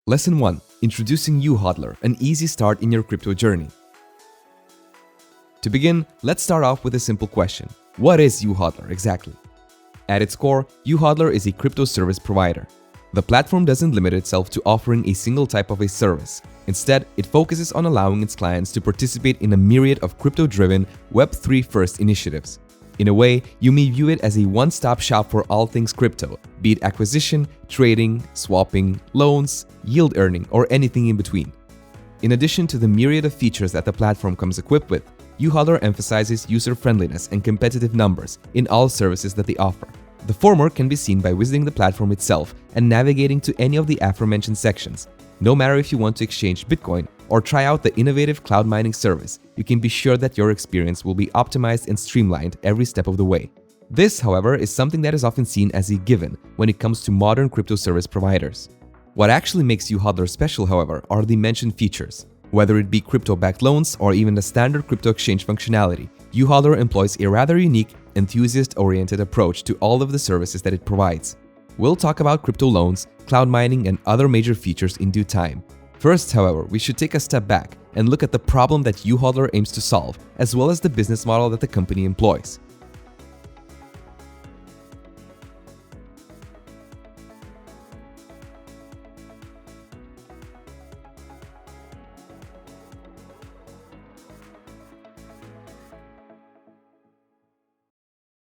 Lesson 1. Introducing YouHodler, an easy start in your crypto journey. To begin, let's start off with a simple question. What is YouHodler exactly? At its core, YouHodler is a crypto service provider. The platform doesn't limit itself to offering a single type of a service. Instead, it focuses on allowing its clients to participate in a myriad of crypto-driven Web3 first initiatives. In a way, you may view it as a one-stop shop for all things crypto, be it acquisition, trading, swapping, loans, yield earning, or anything in between. In addition to the myriad of features that the platform comes equipped with, YouHodler emphasizes user-friendliness and competitive numbers in all services that they offer. The former can be seen by visiting the platform itself and navigating to any of the aforementioned sections. No matter if you want to exchange Bitcoin or try out the innovative cloud mining service, you can be sure that your experience will be optimized and streamlined every step of the way. This, however, is something that is often seen as a given when it comes to modern crypto service providers. What actually makes YouHodler special, however, are the mentioned features. Whether it be crypto-backed loans or even the standard crypto exchange functionality, YouHodler employs a rather unique, enthusiast-oriented approach to all of the services that it provides. We'll talk about crypto loans, cloud mining, and other major features in due time. First, however, we should take a step back and look at the problem that YouHodler aims to solve, as well as the business model that the company employs.